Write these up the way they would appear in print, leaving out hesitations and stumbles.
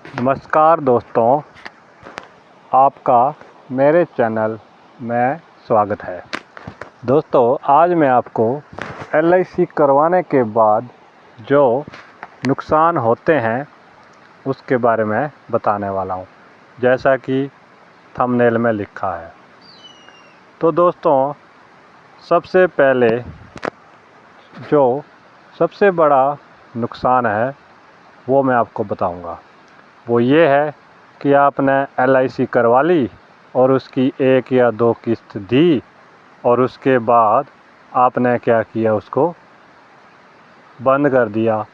नमस्कार दोस्तों, आपका मेरे चैनल में स्वागत है। दोस्तों, आज मैं आपको LIC करवाने के बाद जो नुकसान होते हैं उसके बारे में बताने वाला हूँ, जैसा कि थंबनेल में लिखा है। तो दोस्तों, सबसे पहले जो सबसे बड़ा नुकसान है वो मैं आपको बताऊंगा। वो ये है कि आपने LIC करवा ली और उसकी 1 या 2 किस्त दी और उसके बाद आपने क्या किया, उसको बंद कर दिया,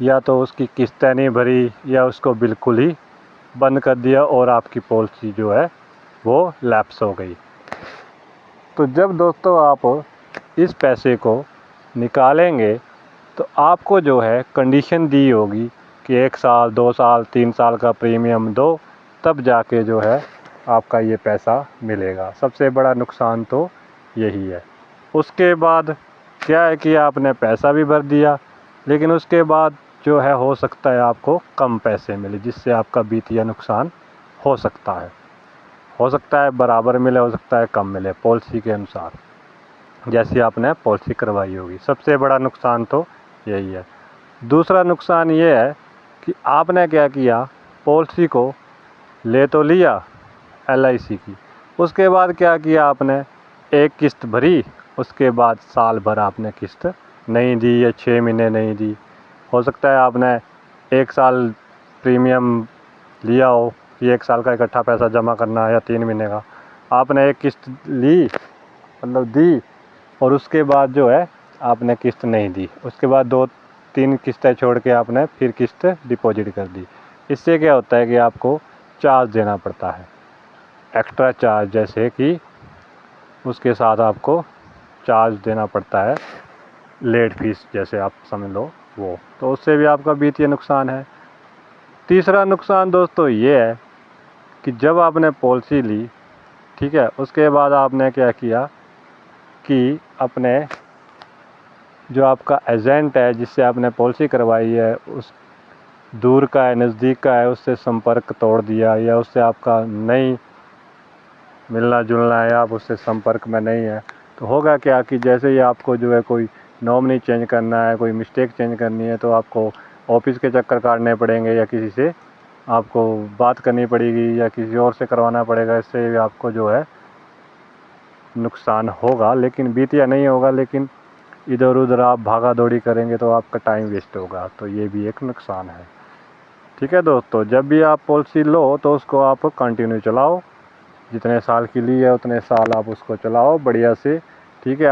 या तो उसकी किस्तें नहीं भरी या उसको बिल्कुल ही बंद कर दिया और आपकी पॉलिसी जो है वो लैप्स हो गई। तो जब दोस्तों आप इस पैसे को निकालेंगे तो आपको जो है कंडीशन दी होगी कि 1 साल, 2 साल, 3 साल का प्रीमियम दो, तब जाके जो है आपका ये पैसा मिलेगा। सबसे बड़ा नुकसान तो यही है। उसके बाद क्या है कि आपने पैसा भी भर दिया, लेकिन उसके बाद जो है हो सकता है आपको कम पैसे मिले, जिससे आपका वित्तीय नुकसान हो सकता है। हो सकता है बराबर मिले, हो सकता है कम मिले, पॉलिसी के अनुसार जैसी आपने पॉलिसी करवाई होगी। सबसे बड़ा नुकसान तो यही है। दूसरा नुकसान ये है कि आपने क्या किया, पॉलिसी को ले तो लिया LIC की, उसके बाद क्या किया, आपने एक किस्त भरी, उसके बाद साल भर आपने किस्त नहीं दी या 6 महीने नहीं दी। हो सकता है आपने 1 साल प्रीमियम लिया हो कि 1 साल का इकट्ठा पैसा जमा करना है या 3 महीने का, आपने एक किस्त ली, मतलब दी, और उसके बाद जो है आपने किस्त नहीं दी। उसके बाद 2-3 किस्तें छोड़ के आपने फिर किस्त डिपॉजिट कर दी। इससे क्या होता है कि आपको चार्ज देना पड़ता है, एक्स्ट्रा चार्ज, जैसे कि उसके साथ आपको चार्ज देना पड़ता है, लेट फीस जैसे आप समझ लो वो। तो उससे भी आपका वित्तीय नुकसान है। तीसरा नुकसान दोस्तों ये है कि जब आपने पॉलिसी ली, ठीक है, उसके बाद आपने क्या किया कि अपने जो आपका एजेंट है जिससे आपने पॉलिसी करवाई है, उस दूर का है, नज़दीक का है, उससे संपर्क तोड़ दिया, या उससे आपका नहीं मिलना जुलना है, आप उससे संपर्क में नहीं है। तो होगा क्या कि जैसे ही आपको जो है कोई नॉमिनी चेंज करना है, कोई मिस्टेक चेंज करनी है, तो आपको ऑफिस के चक्कर काटने पड़ेंगे या किसी से आपको बात करनी पड़ेगी या किसी और से करवाना पड़ेगा। इससे भी आपको जो है नुकसान होगा, लेकिन वित्तीय नहीं होगा, लेकिन इधर उधर आप भागा दौड़ी करेंगे तो आपका टाइम वेस्ट होगा। तो ये भी एक नुकसान है। ठीक है दोस्तों, जब भी आप पॉलिसी लो तो उसको आप कंटिन्यू चलाओ, जितने साल की ली है उतने साल आप उसको चलाओ बढ़िया से। ठीक है।